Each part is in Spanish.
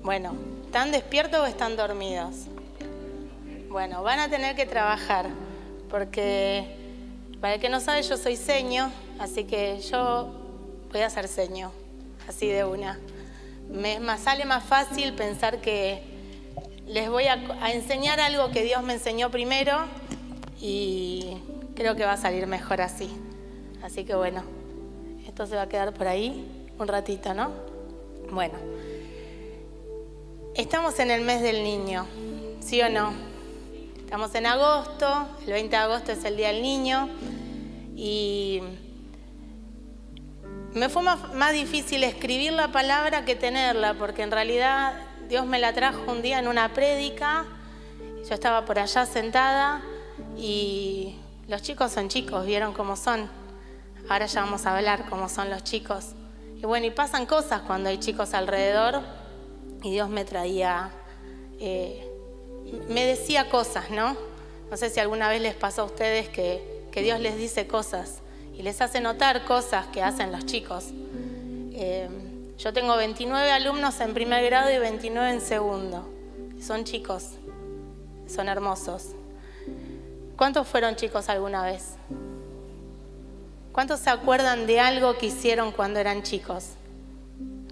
Bueno, ¿están despiertos o están dormidos? Bueno, van a tener que trabajar, porque para el que no sabe, yo soy seño, así que yo voy a hacer seño, así de una. Me sale más fácil pensar que les voy a enseñar algo que Dios me enseñó primero y creo que va a salir mejor así. Así que bueno, esto se va a quedar por ahí un ratito, ¿no? Bueno, estamos en el mes del niño, ¿sí o no? Estamos en agosto, el 20 de agosto es el Día del Niño y me fue más difícil escribir la palabra que tenerla, porque en realidad Dios me la trajo un día en una prédica. Yo estaba por allá sentada y los chicos son chicos, vieron cómo son. Ahora ya vamos a hablar cómo son los chicos. Y bueno, y pasan cosas cuando hay chicos alrededor y Dios me traía, me decía cosas, ¿no? No sé si alguna vez les pasó a ustedes que Dios les dice cosas y les hace notar cosas que hacen los chicos. Yo tengo 29 alumnos en primer grado y 29 en segundo. Son chicos, son hermosos. ¿Cuántos fueron chicos alguna vez? ¿Cuántos se acuerdan de algo que hicieron cuando eran chicos?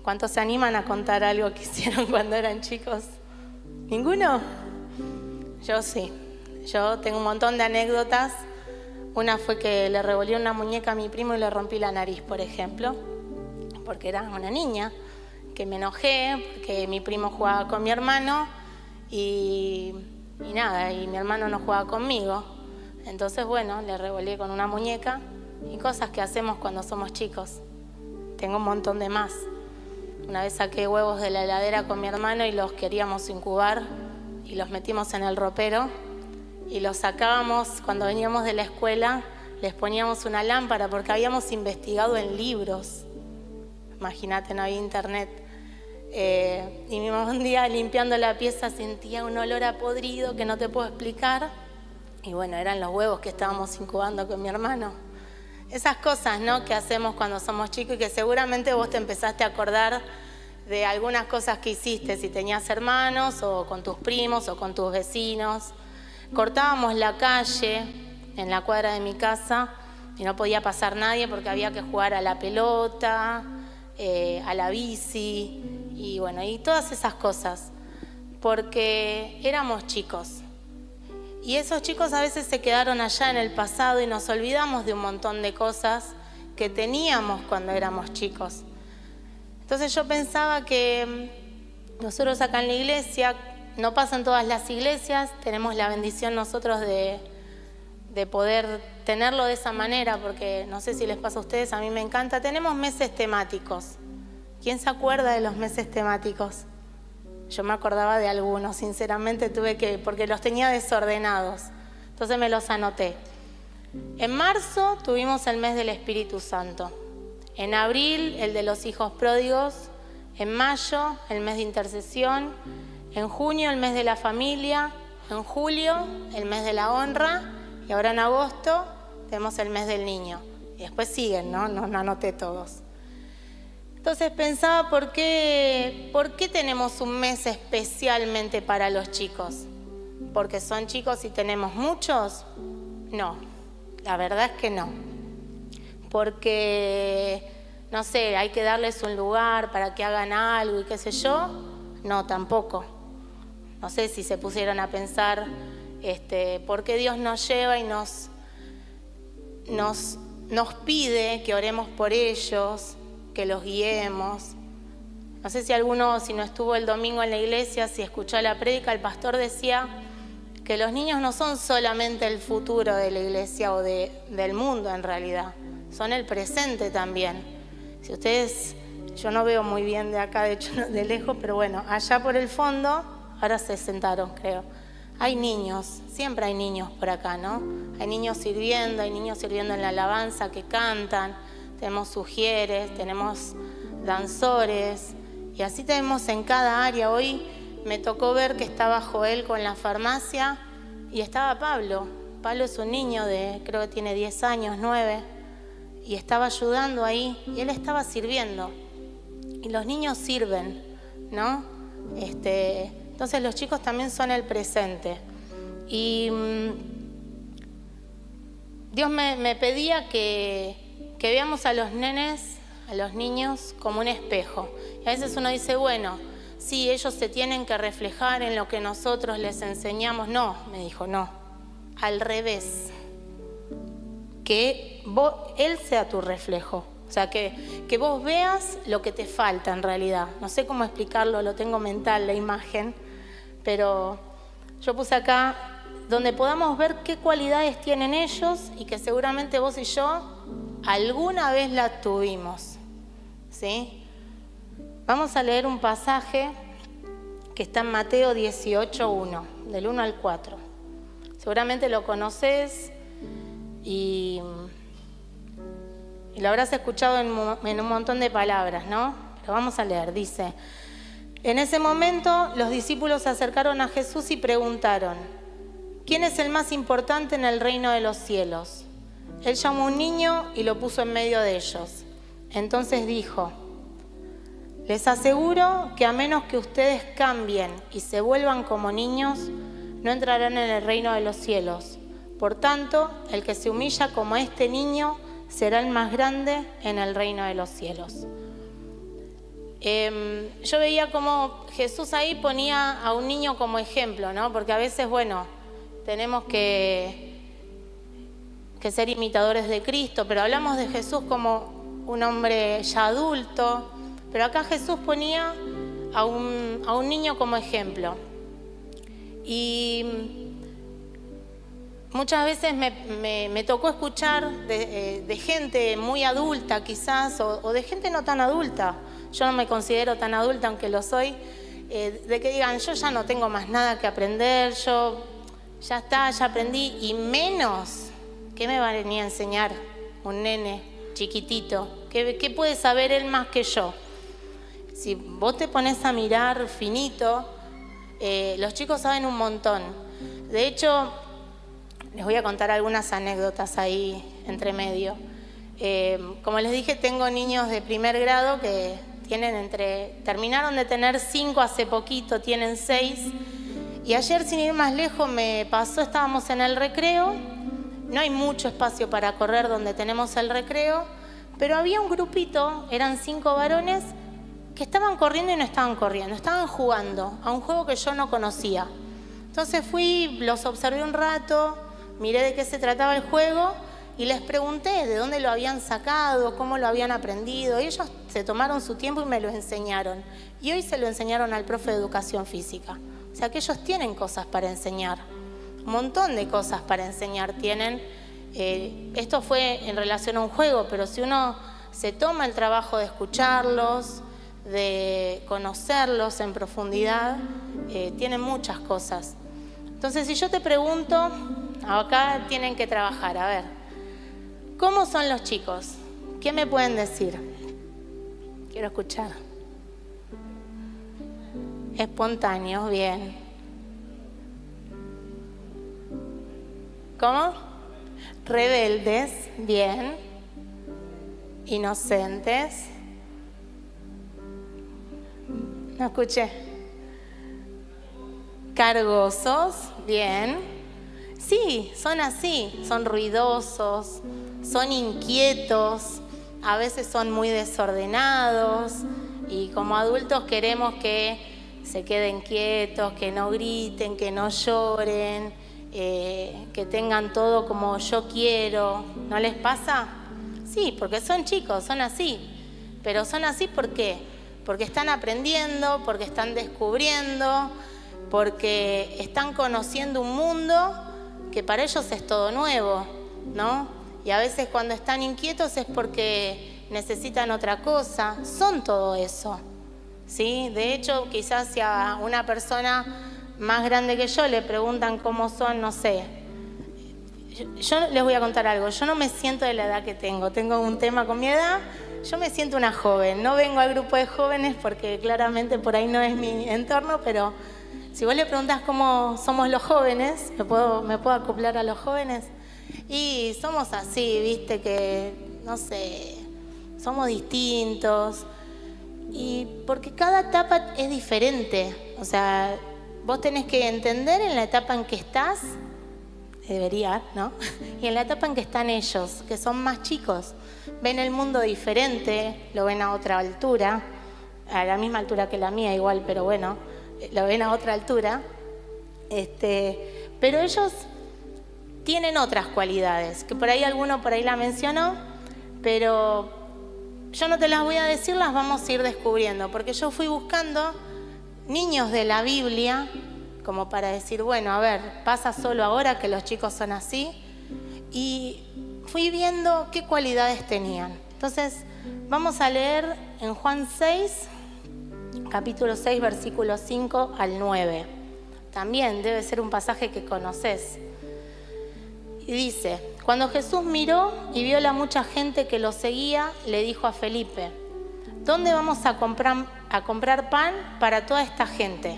¿Cuántos se animan a contar algo que hicieron cuando eran chicos? ¿Ninguno? Yo sí. Yo tengo un montón de anécdotas. Una fue que le revolví una muñeca a mi primo y le rompí la nariz, por ejemplo, porque era una niña, que me enojé porque mi primo jugaba con mi hermano y nada, y mi hermano no jugaba conmigo. Entonces, bueno, le revolví con una muñeca y cosas que hacemos cuando somos chicos. Tengo un montón de más. Una vez saqué huevos de la heladera con mi hermano y los queríamos incubar y los metimos en el ropero y los sacábamos cuando veníamos de la escuela, les poníamos una lámpara porque habíamos investigado en libros. Imagínate, no había internet. Y mi mamá un día limpiando la pieza sentía un olor a podrido que no te puedo explicar. Y bueno, eran los huevos que estábamos incubando con mi hermano. Esas cosas, ¿no?, que hacemos cuando somos chicos y que seguramente vos te empezaste a acordar de algunas cosas que hiciste, si tenías hermanos o con tus primos o con tus vecinos. Cortábamos la calle en la cuadra de mi casa y no podía pasar nadie porque había que jugar a la pelota, a la bici y bueno, y todas esas cosas, porque éramos chicos. Y esos chicos a veces se quedaron allá en el pasado y nos olvidamos de un montón de cosas que teníamos cuando éramos chicos. Entonces yo pensaba que nosotros acá en la iglesia, no pasa en todas las iglesias, tenemos la bendición nosotros de poder tenerlo de esa manera, porque no sé si les pasa a ustedes, a mí me encanta. Tenemos meses temáticos. ¿Quién se acuerda de los meses temáticos? Yo me acordaba de algunos, sinceramente porque los tenía desordenados, entonces me los anoté. En marzo tuvimos el mes del Espíritu Santo, en abril el de los hijos pródigos, en mayo el mes de intercesión, en junio el mes de la familia, en julio el mes de la honra y ahora en agosto tenemos el mes del niño. Y después siguen, ¿no? No anoté todos. Entonces pensaba, ¿por qué tenemos un mes especialmente para los chicos? ¿Porque son chicos y tenemos muchos? No, la verdad es que no. Porque, no sé, hay que darles un lugar para que hagan algo y qué sé yo. No, tampoco. No sé si se pusieron a pensar por qué Dios nos lleva y nos pide que oremos por ellos, que los guiemos. No sé si alguno, si no estuvo el domingo en la iglesia, si escuchó la prédica, el pastor decía que los niños no son solamente el futuro de la iglesia o del mundo en realidad, son el presente también. Si ustedes, yo no veo muy bien de acá, de hecho de lejos, pero bueno, allá por el fondo, ahora se sentaron creo, hay niños, siempre hay niños por acá, ¿no? Hay niños sirviendo en la alabanza que cantan. Tenemos sugieres, tenemos danzores y así tenemos en cada área. Hoy me tocó ver que estaba Joel con la farmacia y estaba Pablo. Pablo es un niño creo que tiene 10 años, 9, y estaba ayudando ahí y él estaba sirviendo. Y los niños sirven, ¿no? Entonces los chicos también son el presente. Y Dios me pedía que veamos a los nenes, a los niños, como un espejo. Y a veces uno dice, bueno, sí, ellos se tienen que reflejar en lo que nosotros les enseñamos. No, me dijo, no, al revés. Que él sea tu reflejo. O sea, que vos veas lo que te falta en realidad. No sé cómo explicarlo, lo tengo mental, la imagen. Pero yo puse acá donde podamos ver qué cualidades tienen ellos y que seguramente vos y yo alguna vez las tuvimos. ¿Sí? Vamos a leer un pasaje que está en Mateo 18:1, del 1 al 4. Seguramente lo conoces y lo habrás escuchado en un montón de palabras, ¿no? Pero vamos a leer, dice: en ese momento los discípulos se acercaron a Jesús y preguntaron: ¿quién es el más importante en el reino de los cielos? Él llamó a un niño y lo puso en medio de ellos. Entonces dijo: les aseguro que a menos que ustedes cambien y se vuelvan como niños, no entrarán en el reino de los cielos. Por tanto, el que se humilla como este niño será el más grande en el reino de los cielos. Yo veía como Jesús ahí ponía a un niño como ejemplo, ¿no? Porque a veces, bueno, tenemos que ser imitadores de Cristo, pero hablamos de Jesús como un hombre ya adulto, pero acá Jesús ponía a un niño como ejemplo. Y muchas veces me tocó escuchar de gente muy adulta quizás, o de gente no tan adulta. Yo no me considero tan adulta, aunque lo soy, de que digan, yo ya no tengo más nada que aprender, yo ya está, ya aprendí, y menos, ¿qué me va a venir a enseñar un nene chiquitito? ¿Qué puede saber él más que yo? Si vos te pones a mirar finito, los chicos saben un montón. De hecho, les voy a contar algunas anécdotas ahí entre medio. Como les dije, tengo niños de primer grado que terminaron de tener 5 hace poquito, tienen 6. Y ayer, sin ir más lejos, me pasó, estábamos en el recreo. No hay mucho espacio para correr donde tenemos el recreo, pero había un grupito, eran 5 varones, que estaban corriendo y no estaban corriendo, estaban jugando a un juego que yo no conocía. Entonces fui, los observé un rato, miré de qué se trataba el juego y les pregunté de dónde lo habían sacado, cómo lo habían aprendido. Y ellos se tomaron su tiempo y me lo enseñaron. Y hoy se lo enseñaron al profe de educación física. O sea que ellos tienen cosas para enseñar, un montón de cosas para enseñar tienen. Esto fue en relación a un juego, pero si uno se toma el trabajo de escucharlos, de conocerlos en profundidad, tienen muchas cosas. Entonces, si yo te pregunto, acá tienen que trabajar, a ver, ¿cómo son los chicos? ¿Qué me pueden decir? Quiero escuchar. Espontáneos, bien. ¿Cómo? Rebeldes, bien. Inocentes. No escuché. Cargosos, bien. Sí, son así, son ruidosos, son inquietos, a veces son muy desordenados y como adultos queremos que se queden quietos, que no griten, que no lloren, que tengan todo como yo quiero. ¿No les pasa? Sí, porque son chicos, son así. Pero son así ¿por qué? Porque están aprendiendo, porque están descubriendo, porque están conociendo un mundo que para ellos es todo nuevo, ¿no? Y a veces cuando están inquietos es porque necesitan otra cosa. Son todo eso, ¿sí? De hecho, quizás si a una persona más grande que yo le preguntan cómo son, no sé. Yo les voy a contar algo. Yo no me siento de la edad que tengo. Tengo un tema con mi edad. Yo me siento una joven. No vengo al grupo de jóvenes porque claramente por ahí no es mi entorno, pero si vos le preguntás cómo somos los jóvenes, ¿me puedo acoplar a los jóvenes? Y somos así, viste, que, no sé, somos distintos. Y porque cada etapa es diferente. O sea, vos tenés que entender en la etapa en que estás, debería, ¿no? Y en la etapa en que están ellos, que son más chicos. Ven el mundo diferente, lo ven a otra altura, a la misma altura que la mía igual, pero bueno, lo ven a otra altura. Pero ellos tienen otras cualidades, que por ahí alguno por ahí la mencionó, pero yo no te las voy a decir, las vamos a ir descubriendo, porque yo fui buscando niños de la Biblia, como para decir, bueno, a ver, pasa solo ahora que los chicos son así, y fui viendo qué cualidades tenían. Entonces, vamos a leer en Juan 6, capítulo 6, versículos 5 al 9. También debe ser un pasaje que conoces. Y dice, cuando Jesús miró y vio la mucha gente que lo seguía, le dijo a Felipe, ¿dónde vamos a comprar pan para toda esta gente?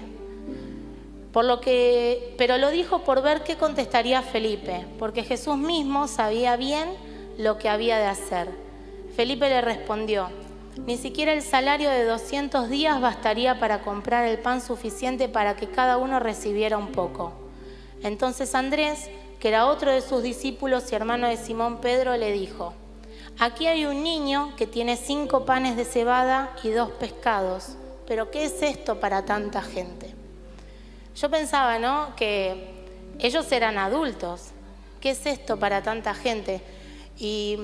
Pero lo dijo por ver qué contestaría Felipe, porque Jesús mismo sabía bien lo que había de hacer. Felipe le respondió, ni siquiera el salario de 200 días bastaría para comprar el pan suficiente para que cada uno recibiera un poco. Entonces Andrés, que era otro de sus discípulos y hermano de Simón Pedro, le dijo, aquí hay un niño que tiene 5 panes de cebada y 2 pescados, pero ¿qué es esto para tanta gente? Yo pensaba, ¿no?, que ellos eran adultos. ¿Qué es esto para tanta gente? Y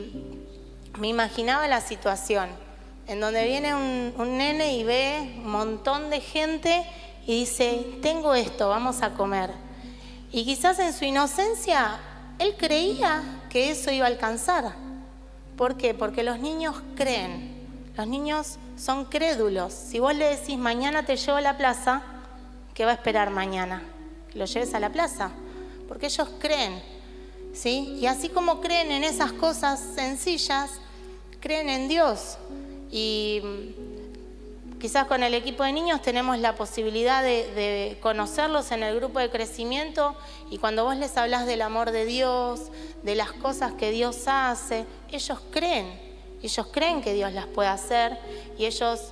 me imaginaba la situación en donde viene un nene y ve un montón de gente y dice, tengo esto, vamos a comer. Y quizás en su inocencia, él creía que eso iba a alcanzar. ¿Por qué? Porque los niños creen. Los niños son crédulos. Si vos le decís, mañana te llevo a la plaza, ¿qué va a esperar mañana? Que lo lleves a la plaza. Porque ellos creen, ¿sí? Y así como creen en esas cosas sencillas, creen en Dios. Y quizás con el equipo de niños tenemos la posibilidad de conocerlos en el grupo de crecimiento, y cuando vos les hablas del amor de Dios, de las cosas que Dios hace, ellos creen que Dios las puede hacer, y ellos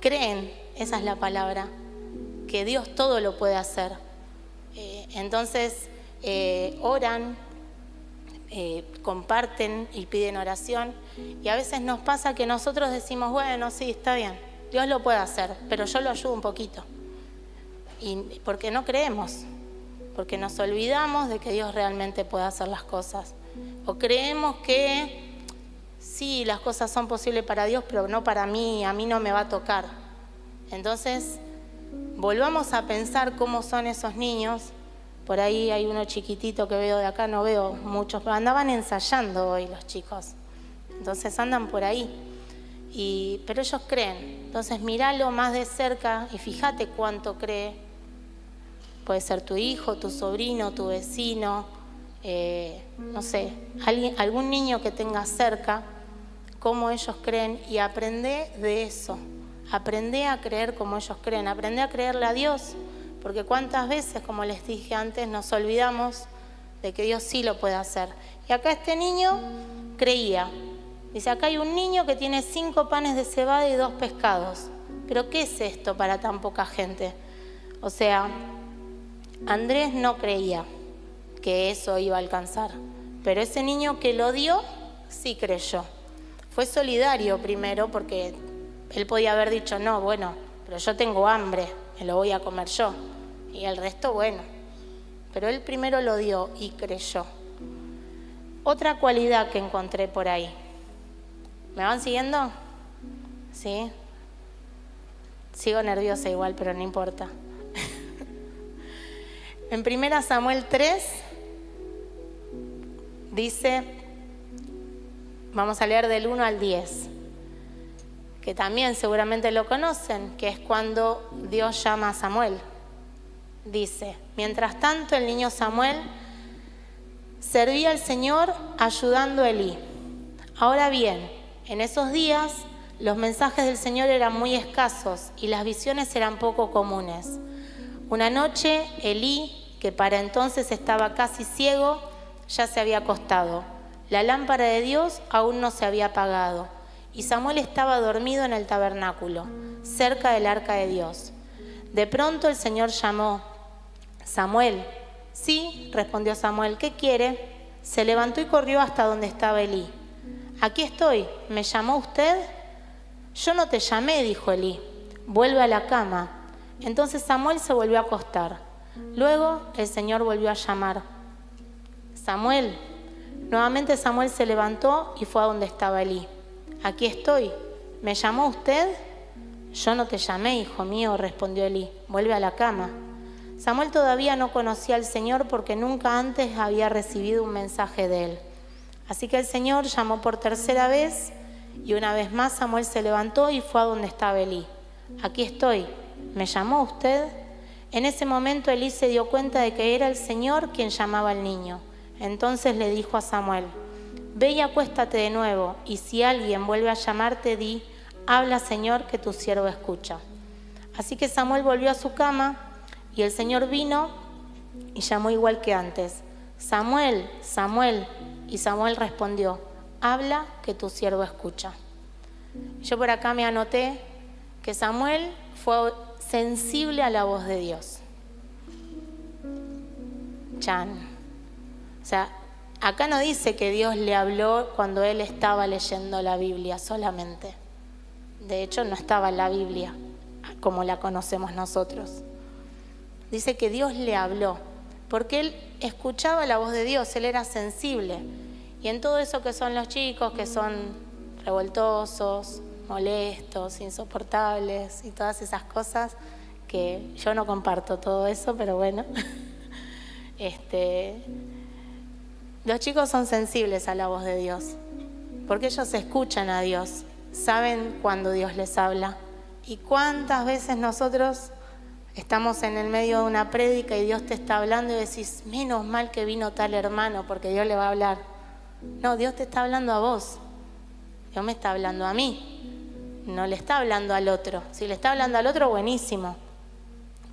creen, esa es la palabra, que Dios todo lo puede hacer. Entonces oran, comparten y piden oración, y a veces nos pasa que nosotros decimos, bueno, sí, está bien, Dios lo puede hacer, pero yo lo ayudo un poquito. Y porque no creemos, porque nos olvidamos de que Dios realmente puede hacer las cosas, o creemos que sí, las cosas son posibles para Dios, pero no para mí, a mí no me va a tocar. Entonces volvamos a pensar cómo son esos niños. Por ahí hay uno chiquitito que veo de acá, no veo muchos, pero andaban ensayando hoy los chicos. Entonces andan por ahí. Pero ellos creen. Entonces míralo más de cerca y fíjate cuánto cree. Puede ser tu hijo, tu sobrino, tu vecino, no sé, algún niño que tengas cerca, cómo ellos creen, y aprende de eso. Aprende a creer como ellos creen, aprende a creerle a Dios. Porque cuántas veces, como les dije antes, nos olvidamos de que Dios sí lo puede hacer. Y acá este niño creía. Dice, acá hay un niño que tiene 5 panes de cebada y 2 pescados. Pero ¿qué es esto para tan poca gente? O sea, Andrés no creía que eso iba a alcanzar. Pero ese niño que lo dio, sí creyó. Fue solidario primero, porque él podía haber dicho, no, bueno, pero yo tengo hambre, me lo voy a comer yo. Y el resto, bueno. Pero él primero lo dio y creyó. Otra cualidad que encontré por ahí. ¿Me van siguiendo? ¿Sí? Sigo nerviosa igual, pero no importa. En 1 Samuel 3 dice, vamos a leer del 1 al 10, que también seguramente lo conocen, que es cuando Dios llama a Samuel. Dice, mientras tanto el niño Samuel servía al Señor ayudando a Elí. Ahora bien, en esos días los mensajes del Señor eran muy escasos y las visiones eran poco comunes. Una noche Elí, que para entonces estaba casi ciego, ya se había acostado. La lámpara de Dios aún no se había apagado y Samuel estaba dormido en el tabernáculo, cerca del arca de Dios. De pronto el Señor llamó: «Samuel». «Sí», respondió Samuel, «¿qué quiere?». Se levantó y corrió hasta donde estaba Elí. «Aquí estoy, ¿me llamó usted?». «Yo no te llamé», dijo Elí, «vuelve a la cama». Entonces Samuel se volvió a acostar. Luego el Señor volvió a llamar: «Samuel». Nuevamente Samuel se levantó y fue a donde estaba Elí. «Aquí estoy, ¿me llamó usted?». «Yo no te llamé, hijo mío», respondió Elí, «vuelve a la cama». Samuel todavía no conocía al Señor porque nunca antes había recibido un mensaje de él. Así que el Señor llamó por tercera vez y una vez más Samuel se levantó y fue a donde estaba Elí. «Aquí estoy, ¿me llamó usted?». En ese momento Elí se dio cuenta de que era el Señor quien llamaba al niño. Entonces le dijo a Samuel: «Ve y acuéstate de nuevo, y si alguien vuelve a llamarte, di: habla, Señor, que tu siervo escucha». Así que Samuel volvió a su cama, y el Señor vino y llamó igual que antes: «Samuel, Samuel». Y Samuel respondió: «Habla, que tu siervo escucha». Yo por acá me anoté que Samuel fue sensible a la voz de Dios. Chan. O sea, acá no dice que Dios le habló cuando él estaba leyendo la Biblia solamente. De hecho, no estaba en la Biblia como la conocemos nosotros. Dice que Dios le habló, porque él escuchaba la voz de Dios, él era sensible. Y en todo eso que son los chicos, que son revoltosos, molestos, insoportables y todas esas cosas, que yo no comparto todo eso, pero bueno. Los chicos son sensibles a la voz de Dios, porque ellos escuchan a Dios, saben cuando Dios les habla. Y cuántas veces nosotros estamos en el medio de una prédica y Dios te está hablando y decís: menos mal que vino tal hermano porque Dios le va a hablar. No, Dios te está hablando a vos. Dios me está hablando a mí. No le está hablando al otro. Si le está hablando al otro, buenísimo.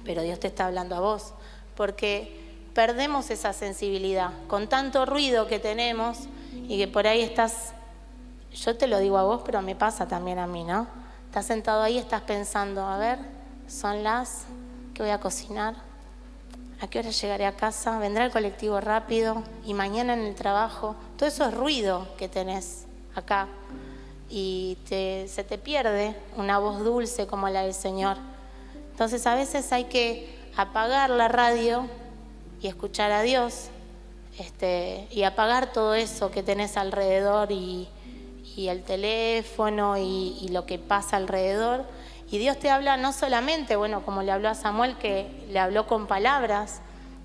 Pero Dios te está hablando a vos. Porque perdemos esa sensibilidad con tanto ruido que tenemos y que por ahí estás... Yo te lo digo a vos, pero me pasa también a mí, ¿no? Estás sentado ahí, estás pensando: a ver, son las... ¿Qué voy a cocinar? ¿A qué hora llegaré a casa? ¿Vendrá el colectivo rápido? ¿Y mañana en el trabajo? Todo eso es ruido que tenés acá. Y se te pierde una voz dulce como la del Señor. Entonces a veces hay que apagar la radio y escuchar a Dios. Y apagar todo eso que tenés alrededor y el teléfono y lo que pasa alrededor. Y Dios te habla no solamente, bueno, como le habló a Samuel, que le habló con palabras,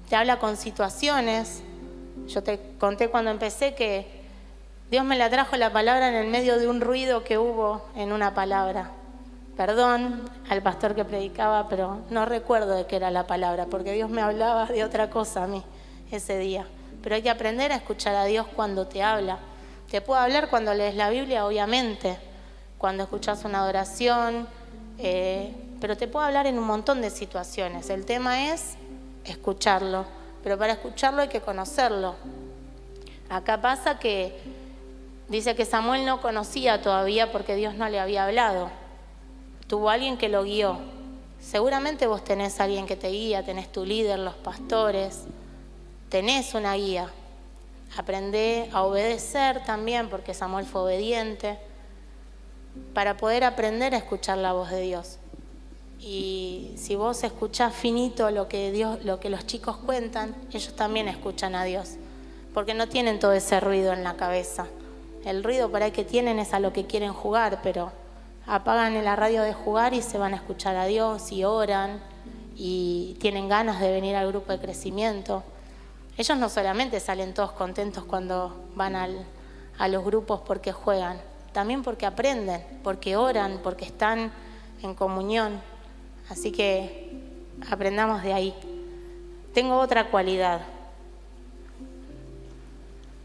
te habla con situaciones. Yo te conté cuando empecé que Dios me la trajo la palabra en el medio de un ruido que hubo en una palabra. Perdón al pastor que predicaba, pero no recuerdo de qué era la palabra, porque Dios me hablaba de otra cosa a mí ese día. Pero hay que aprender a escuchar a Dios cuando te habla. Te puedo hablar cuando lees la Biblia, obviamente, cuando escuchas una adoración, pero te puedo hablar en un montón de situaciones. El tema es escucharlo, pero para escucharlo hay que conocerlo. Acá pasa que dice que Samuel no conocía todavía porque Dios no le había hablado. Tuvo alguien que lo guió. Seguramente vos tenés alguien que te guía, tenés tu líder, los pastores, tenés una guía. Aprendé a obedecer también, porque Samuel fue obediente, para poder aprender a escuchar la voz de Dios. Y si vos escuchás finito lo que los chicos cuentan, ellos también escuchan a Dios, porque no tienen todo ese ruido en la cabeza. El ruido por ahí que tienen es a lo que quieren jugar, pero apagan la radio de jugar y se van a escuchar a Dios y oran y tienen ganas de venir al grupo de crecimiento. Ellos no solamente salen todos contentos cuando van a los grupos porque juegan, también porque aprenden, porque oran, porque están en comunión. Así que aprendamos de ahí. Tengo otra cualidad.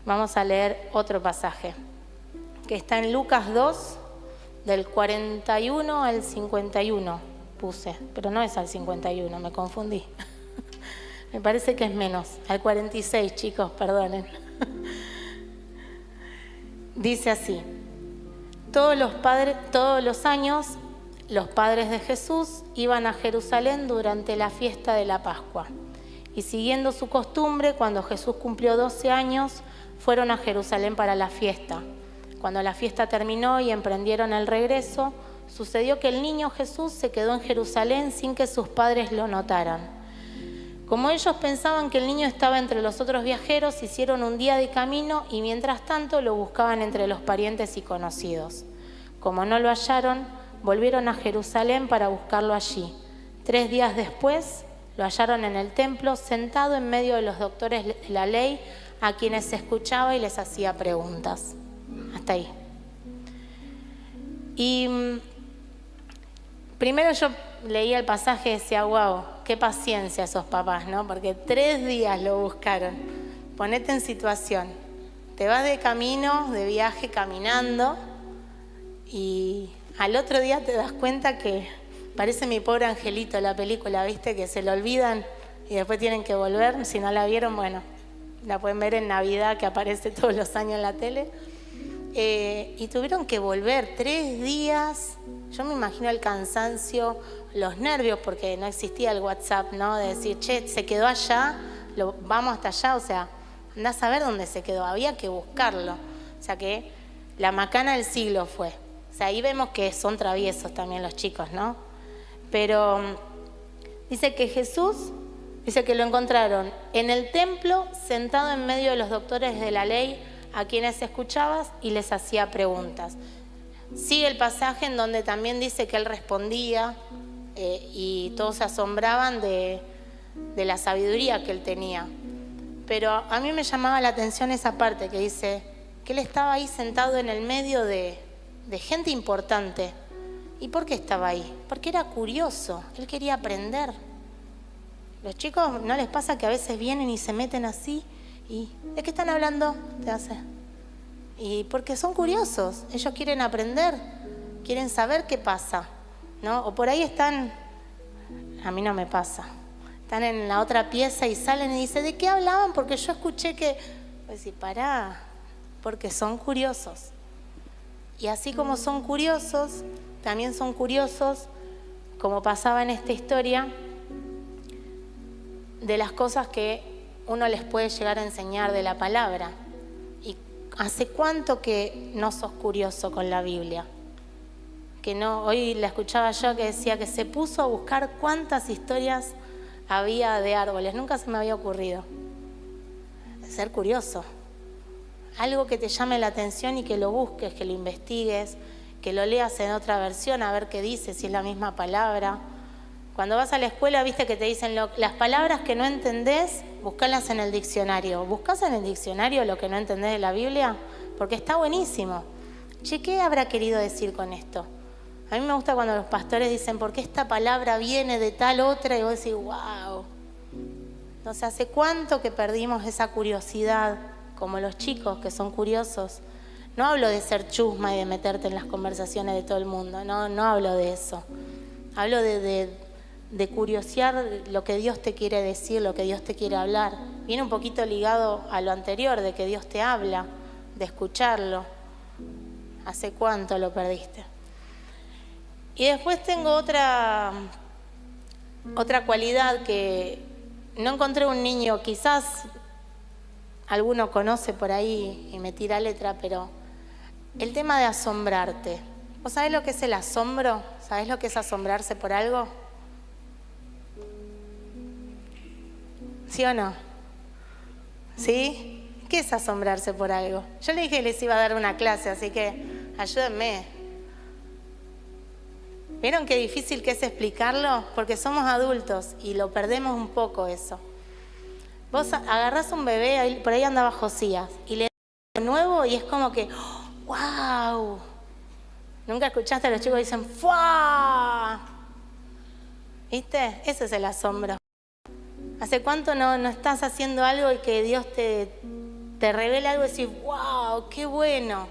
Vamos a leer otro pasaje que está en Lucas 2, del 41 al 51 puse, pero no es al 51, me confundí. Me parece que es menos, al 46, chicos, perdonen. Dice así: Todos los años, los padres de Jesús iban a Jerusalén durante la fiesta de la Pascua. Y siguiendo su costumbre, cuando Jesús cumplió 12 años, fueron a Jerusalén para la fiesta. Cuando la fiesta terminó y emprendieron el regreso, sucedió que el niño Jesús se quedó en Jerusalén sin que sus padres lo notaran. Como ellos pensaban que el niño estaba entre los otros viajeros, hicieron un día de camino y mientras tanto lo buscaban entre los parientes y conocidos. Como no lo hallaron, volvieron a Jerusalén para buscarlo allí. 3 días después, lo hallaron en el templo, sentado en medio de los doctores de la ley, a quienes escuchaba y les hacía preguntas. Hasta ahí. Y primero yo leía el pasaje y decía, wow, qué paciencia esos papás, ¿no? Porque 3 días lo buscaron. Ponete en situación. Te vas de camino, de viaje, caminando, y al otro día te das cuenta que parece Mi Pobre Angelito, la película, ¿viste? Que se lo olvidan y después tienen que volver. Si no la vieron, bueno, la pueden ver en Navidad, que aparece todos los años en la tele. Y tuvieron que volver 3 días. Yo me imagino el cansancio, los nervios, porque no existía el WhatsApp, ¿no? De decir, che, se quedó allá, vamos hasta allá. O sea, andá a saber dónde se quedó, había que buscarlo. O sea que la macana del siglo fue. O sea, ahí vemos que son traviesos también los chicos, ¿no? Pero dice que Jesús, dice que lo encontraron en el templo, sentado en medio de los doctores de la ley, a quienes escuchabas y les hacía preguntas. Sigue el pasaje en donde también dice que él respondía y todos se asombraban de la sabiduría que él tenía. Pero a mí me llamaba la atención esa parte que dice que él estaba ahí sentado en el medio de gente importante. ¿Y por qué estaba ahí? Porque era curioso, él quería aprender. Los chicos, ¿no les pasa que a veces vienen y se meten así? ¿Y de qué están hablando? Te hace. Y porque son curiosos, ellos quieren aprender, quieren saber qué pasa, ¿no? O por ahí están, a mí no me pasa, están en la otra pieza y salen y dicen, ¿de qué hablaban? Porque yo escuché que... Pues sí, pará, porque son curiosos. Y así como son curiosos, también son curiosos, como pasaba en esta historia, de las cosas que uno les puede llegar a enseñar de la palabra. ¿Y hace cuánto que no sos curioso con la Biblia? Que no, hoy la escuchaba yo que decía que se puso a buscar cuántas historias había de árboles. Nunca se me había ocurrido. Ser curioso. Algo que te llame la atención y que lo busques, que lo investigues, que lo leas en otra versión a ver qué dice, si es la misma palabra. Cuando vas a la escuela, viste que te dicen las palabras que no entendés, buscalas en el diccionario. ¿Buscás en el diccionario lo que no entendés de la Biblia? Porque está buenísimo. Che, ¿qué habrá querido decir con esto? A mí me gusta cuando los pastores dicen, ¿por qué esta palabra viene de tal otra? Y vos decís, wow. Entonces, ¿hace cuánto que perdimos esa curiosidad? Como los chicos que son curiosos. No hablo de ser chusma y de meterte en las conversaciones de todo el mundo. No hablo de eso. Hablo de curiosear lo que Dios te quiere decir, lo que Dios te quiere hablar. Viene un poquito ligado a lo anterior, de que Dios te habla, de escucharlo. ¿Hace cuánto lo perdiste? Y después tengo otra cualidad que no encontré un niño, quizás alguno conoce por ahí y me tira letra, pero el tema de asombrarte. ¿Vos sabés lo que es el asombro? ¿Sabés lo que es asombrarse por algo? ¿Sí o no? ¿Sí? ¿Qué es asombrarse por algo? Yo le dije que les iba a dar una clase, así que ayúdenme. ¿Vieron qué difícil que es explicarlo? Porque somos adultos y lo perdemos un poco eso. Vos agarrás un bebé, por ahí andaba Josías, y le das algo nuevo y es como que, ¡wow! ¿Nunca escuchaste a los chicos que dicen, ¡fua! ¿Viste? Ese es el asombro. ¿Hace cuánto no estás haciendo algo y que Dios te revela algo y decís, ¡wow! ¡Qué bueno!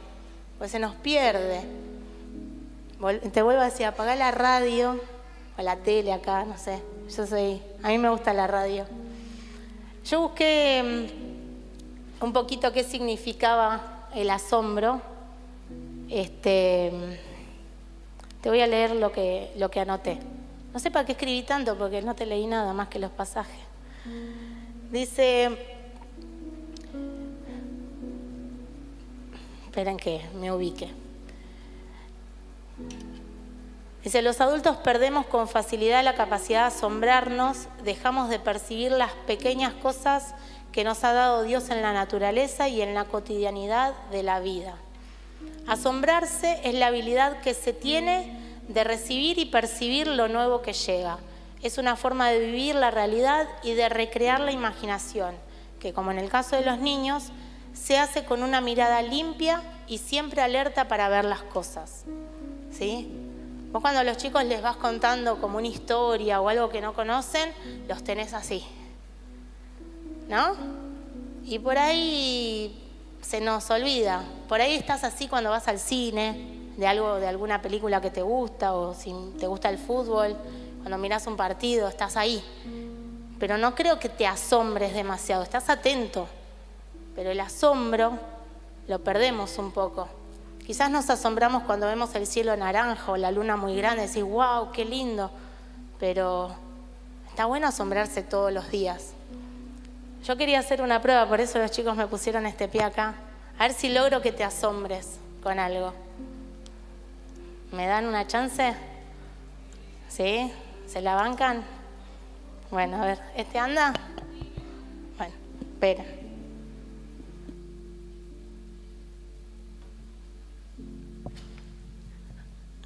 Pues se nos pierde. Te vuelvo a decir, apagá la radio o la tele acá, no sé. A mí me gusta la radio. Yo busqué un poquito qué significaba el asombro Te voy a leer lo que anoté. No sé para qué escribí tanto, porque no te leí nada más que los pasajes. Dice, esperen que me ubique. Dice, los adultos perdemos con facilidad la capacidad de asombrarnos, dejamos de percibir las pequeñas cosas que nos ha dado Dios en la naturaleza y en la cotidianidad de la vida. Asombrarse es la habilidad que se tiene de recibir y percibir lo nuevo que llega. Es una forma de vivir la realidad y de recrear la imaginación, que como en el caso de los niños, se hace con una mirada limpia y siempre alerta para ver las cosas. ¿Sí? Vos cuando a los chicos les vas contando como una historia o algo que no conocen, los tenés así, ¿no? Y por ahí se nos olvida. Por ahí estás así cuando vas al cine, de alguna película que te gusta, o si te gusta el fútbol, cuando mirás un partido, estás ahí. Pero no creo que te asombres demasiado, estás atento. Pero el asombro lo perdemos un poco. Quizás nos asombramos cuando vemos el cielo naranja o la luna muy grande, decís, wow, qué lindo. Pero está bueno asombrarse todos los días. Yo quería hacer una prueba, por eso los chicos me pusieron este pie acá. A ver si logro que te asombres con algo. ¿Me dan una chance? ¿Sí? ¿Se la bancan? Bueno, a ver, ¿este anda? Bueno, espera.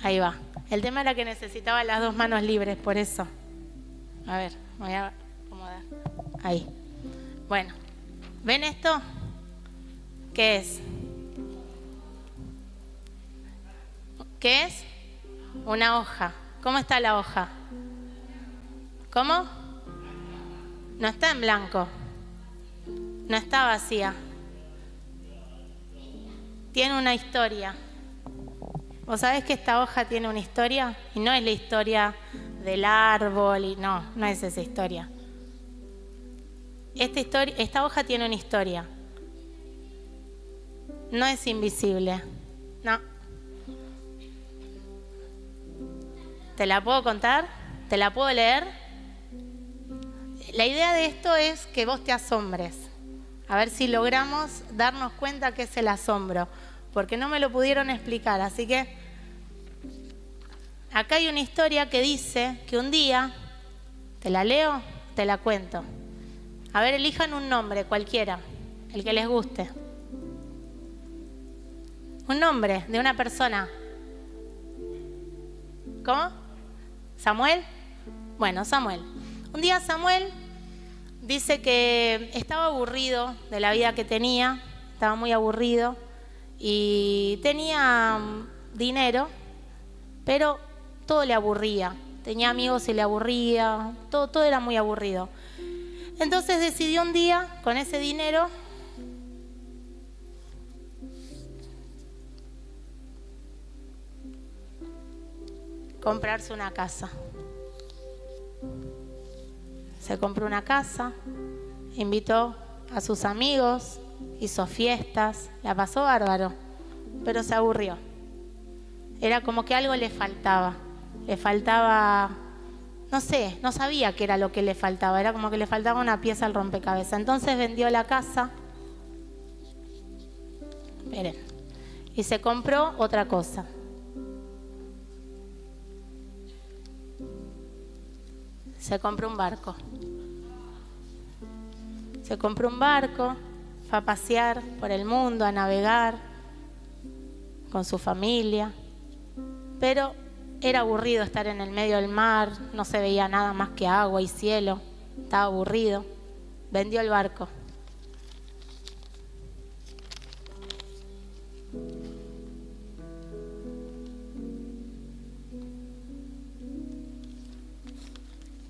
Ahí va. El tema era que necesitaba las dos manos libres, por eso. A ver, voy a acomodar. Ahí. Bueno, ¿ven esto? ¿Qué es? ¿Qué es? Una hoja. ¿Cómo está la hoja? ¿Cómo? No está en blanco. No está vacía. Tiene una historia. ¿Vos sabés que esta hoja tiene una historia? Y no es la historia del árbol, y no es esa historia. Esta hoja tiene una historia. No es invisible. No. ¿Te la puedo contar? ¿Te la puedo leer? La idea de esto es que vos te asombres. A ver si logramos darnos cuenta qué es el asombro. Porque no me lo pudieron explicar. Así que acá hay una historia que dice que un día, ¿te la leo? Te la cuento. A ver, elijan un nombre, cualquiera, el que les guste. Un nombre de una persona. ¿Cómo? ¿Samuel? Bueno, Samuel. Un día Samuel dice que estaba aburrido de la vida que tenía, estaba muy aburrido y tenía dinero, pero todo le aburría. Tenía amigos y le aburría, todo era muy aburrido. Entonces decidió un día, con ese dinero, comprarse una casa. Se compró una casa, invitó a sus amigos, hizo fiestas, la pasó bárbaro, pero se aburrió. Era como que algo le faltaba, no sé, no sabía qué era lo que le faltaba, era como que le faltaba una pieza al rompecabezas. Entonces vendió la casa, esperen, y se compró otra cosa. Se compró un barco. Se compró un barco, fue a pasear por el mundo, a navegar con su familia. Pero era aburrido estar en el medio del mar, no se veía nada más que agua y cielo. Estaba aburrido. Vendió el barco.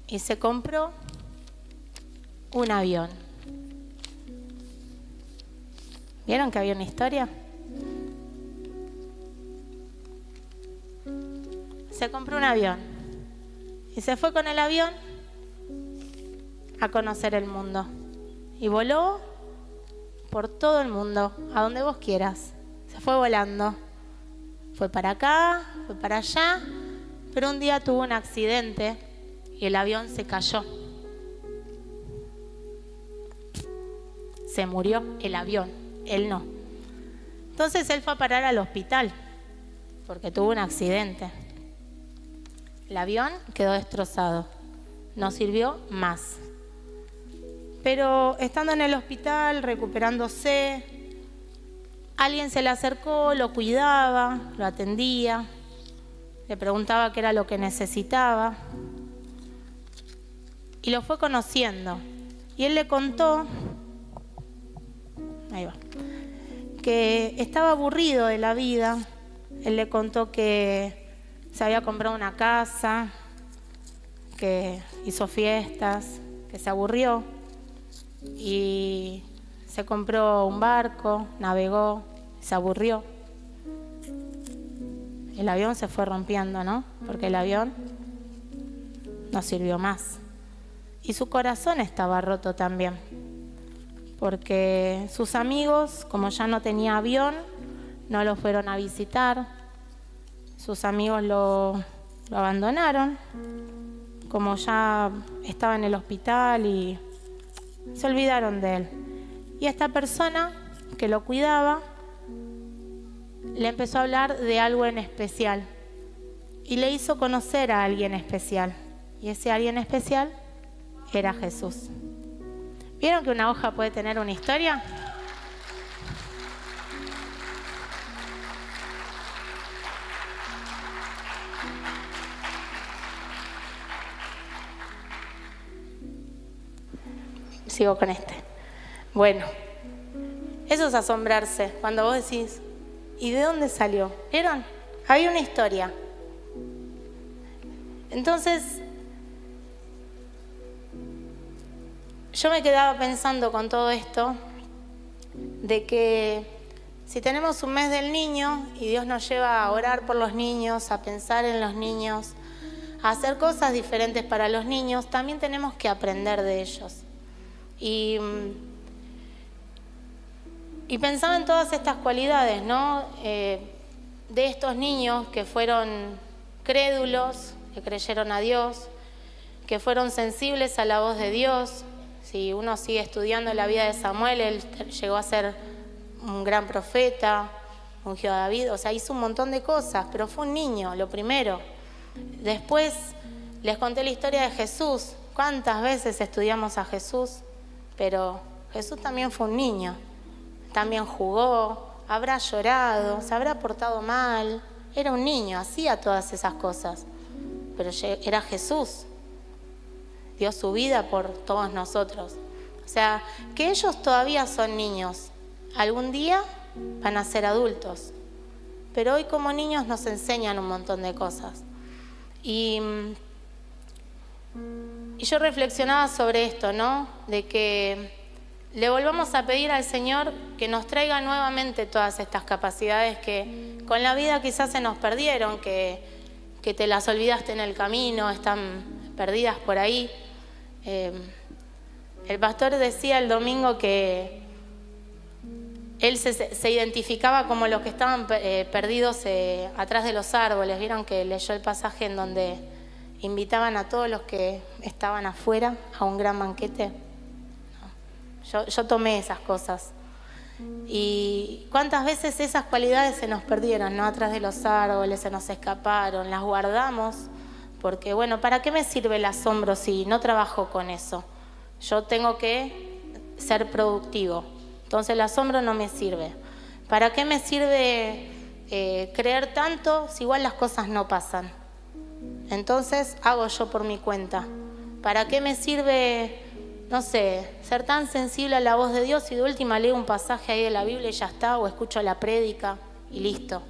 Y se compró un avión. ¿Vieron que había una historia? Se compró un avión y se fue con el avión a conocer el mundo. Y voló por todo el mundo, a donde vos quieras. Se fue volando. Fue para acá, fue para allá, pero un día tuvo un accidente y el avión se cayó. Se murió el avión, él no. Entonces él fue a parar al hospital porque tuvo un accidente. El avión quedó destrozado, no sirvió más. Pero estando en el hospital, recuperándose, alguien se le acercó, lo cuidaba, lo atendía, le preguntaba qué era lo que necesitaba y lo fue conociendo. Y él le contó, que estaba aburrido de la vida. Él le contó que se había comprado una casa, que hizo fiestas, que se aburrió y se compró un barco, navegó, se aburrió. El avión se fue rompiendo, ¿no? Porque el avión no sirvió más. Y su corazón estaba roto también, porque sus amigos, como ya no tenía avión, no lo fueron a visitar. Sus amigos lo abandonaron, como ya estaba en el hospital, y se olvidaron de él. Y esta persona que lo cuidaba le empezó a hablar de algo en especial y le hizo conocer a alguien especial. Y ese alguien especial era Jesús. ¿Vieron que una hoja puede tener una historia? Sigo con este. Bueno, eso es asombrarse. Cuando vos decís, ¿y de dónde salió? ¿Vieron? Había una historia. Entonces, yo me quedaba pensando con todo esto, de que si tenemos un mes del niño y Dios nos lleva a orar por los niños, a pensar en los niños, a hacer cosas diferentes para los niños, también tenemos que aprender de ellos. Y pensaba en todas estas cualidades, ¿no? De estos niños que fueron crédulos, que creyeron a Dios, que fueron sensibles a la voz de Dios. Si uno sigue estudiando la vida de Samuel, él llegó a ser un gran profeta, ungió a David, o sea, hizo un montón de cosas, pero fue un niño, lo primero. Después les conté la historia de Jesús. ¿Cuántas veces estudiamos a Jesús? Pero Jesús también fue un niño, también jugó, habrá llorado, se habrá portado mal, era un niño, hacía todas esas cosas, pero era Jesús, dio su vida por todos nosotros. O sea, que ellos todavía son niños, algún día van a ser adultos, pero hoy como niños nos enseñan un montón de cosas. Y yo reflexionaba sobre esto, ¿no? De que le volvamos a pedir al Señor que nos traiga nuevamente todas estas capacidades que con la vida quizás se nos perdieron, que te las olvidaste en el camino, están perdidas por ahí. El pastor decía el domingo que él se identificaba como los que estaban perdidos atrás de los árboles. Vieron que leyó el pasaje en donde invitaban a todos los que estaban afuera a un gran banquete. Yo tomé esas cosas. Y cuántas veces esas cualidades se nos perdieron, ¿no? Atrás de los árboles, se nos escaparon, las guardamos, porque bueno, ¿para qué me sirve el asombro si no trabajo con eso? Yo tengo que ser productivo, entonces el asombro no me sirve. ¿Para qué me sirve creer tanto si igual las cosas no pasan? Entonces hago yo por mi cuenta. ¿Para qué me sirve, no sé, ser tan sensible a la voz de Dios y de última leo un pasaje ahí de la Biblia y ya está, o escucho la prédica y listo?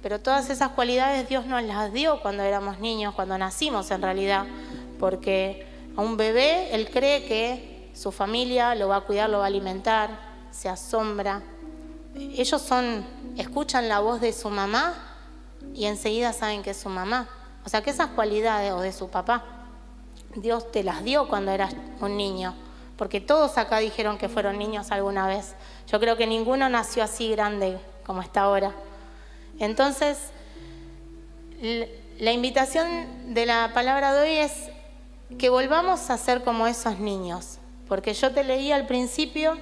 Pero todas esas cualidades Dios nos las dio cuando éramos niños, cuando nacimos en realidad, porque a un bebé él cree que su familia lo va a cuidar, lo va a alimentar, se asombra. Ellos escuchan la voz de su mamá y enseguida saben que es su mamá. O sea que esas cualidades, o de su papá, Dios te las dio cuando eras un niño, porque todos acá dijeron que fueron niños alguna vez. Yo creo que ninguno nació así grande como está ahora. Entonces, la invitación de la palabra de hoy es que volvamos a ser como esos niños. Porque yo te leí al principio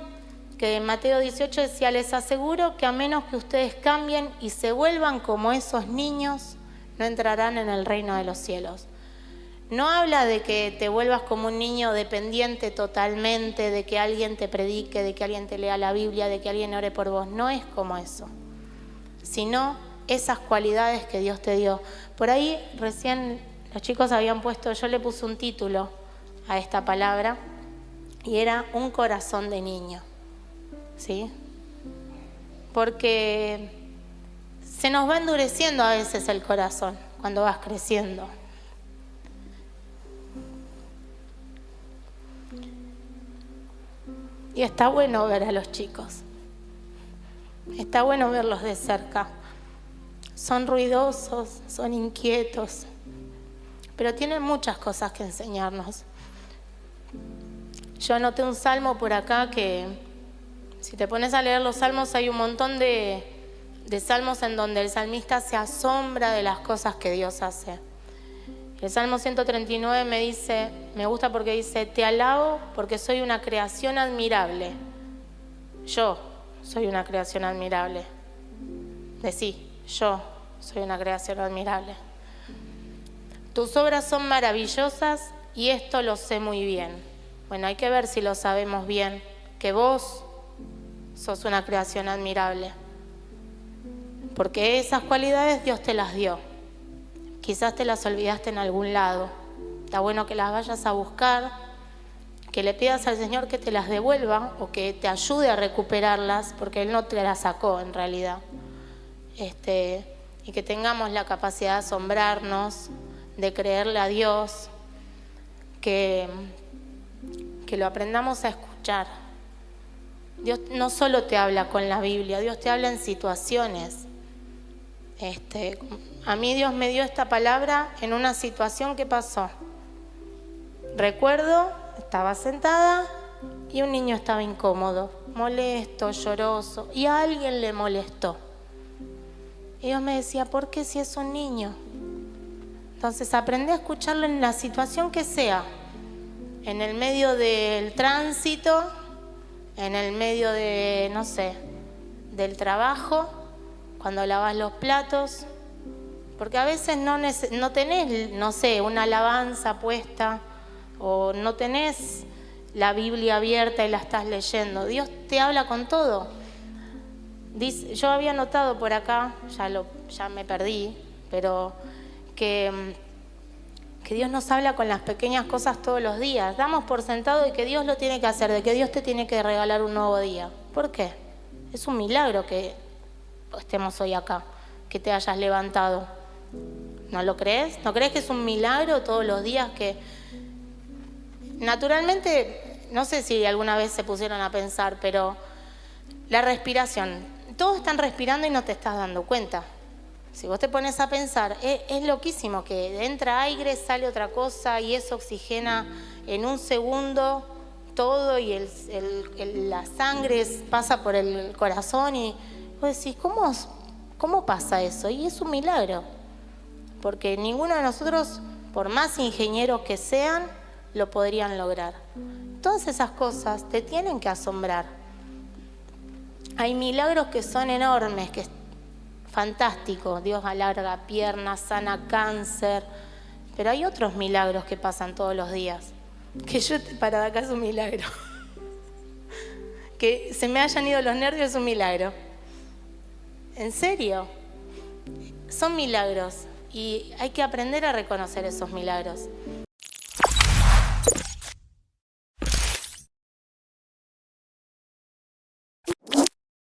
que en Mateo 18 decía, les aseguro que a menos que ustedes cambien y se vuelvan como esos niños, no entrarán en el reino de los cielos. No habla de que te vuelvas como un niño dependiente totalmente, de que alguien te predique, de que alguien te lea la Biblia, de que alguien ore por vos. No es como eso, sino esas cualidades que Dios te dio. Por ahí recién los chicos habían puesto, yo le puse un título a esta palabra y era un corazón de niño, ¿sí? Porque se nos va endureciendo a veces el corazón cuando vas creciendo. Y está bueno ver a los chicos. Está bueno verlos de cerca. Son ruidosos, son inquietos, pero tienen muchas cosas que enseñarnos. Yo anoté un salmo por acá que, si te pones a leer los salmos, hay un montón de salmos en donde el salmista se asombra de las cosas que Dios hace. El Salmo 139 me gusta porque dice, te alabo porque soy una creación admirable. Yo soy una creación admirable. Decí, yo soy una creación admirable. Tus obras son maravillosas y esto lo sé muy bien. Bueno, hay que ver si lo sabemos bien, que vos sos una creación admirable. Porque esas cualidades Dios te las dio. Quizás te las olvidaste en algún lado. Está bueno que las vayas a buscar, que le pidas al Señor que te las devuelva o que te ayude a recuperarlas, porque Él no te las sacó en realidad. Y que tengamos la capacidad de asombrarnos, de creerle a Dios, que lo aprendamos a escuchar. Dios no solo te habla con la Biblia, Dios te habla en situaciones. A mí Dios me dio esta palabra en una situación que pasó. Recuerdo, estaba sentada y un niño estaba incómodo, molesto, lloroso, y a alguien le molestó. Y Dios me decía, ¿por qué si es un niño? Entonces aprendí a escucharlo en la situación que sea, en el medio del tránsito, en el medio de, no sé, del trabajo, cuando lavas los platos, porque a veces no tenés, no sé, una alabanza puesta o no tenés la Biblia abierta y la estás leyendo. Dios te habla con todo. Yo había notado por acá, ya me perdí, pero que Dios nos habla con las pequeñas cosas todos los días. Damos por sentado de que Dios lo tiene que hacer, de que Dios te tiene que regalar un nuevo día. ¿Por qué? Es un milagro que estemos hoy acá, que te hayas levantado. ¿No lo crees? ¿No crees que es un milagro todos los días que naturalmente, no sé si alguna vez se pusieron a pensar, pero la respiración, todos están respirando y no te estás dando cuenta. Si vos te pones a pensar, es loquísimo que entra aire, sale otra cosa y eso oxigena en un segundo todo y la sangre pasa por el corazón y vos decís, ¿cómo pasa eso? Y es un milagro, porque ninguno de nosotros, por más ingenieros que sean, lo podrían lograr. Todas esas cosas te tienen que asombrar. Hay milagros que son enormes, que fantástico, Dios alarga piernas, sana cáncer, pero hay otros milagros que pasan todos los días. Que yo esté parada acá es un milagro. Que se me hayan ido los nervios es un milagro. ¿En serio? Son milagros y hay que aprender a reconocer esos milagros.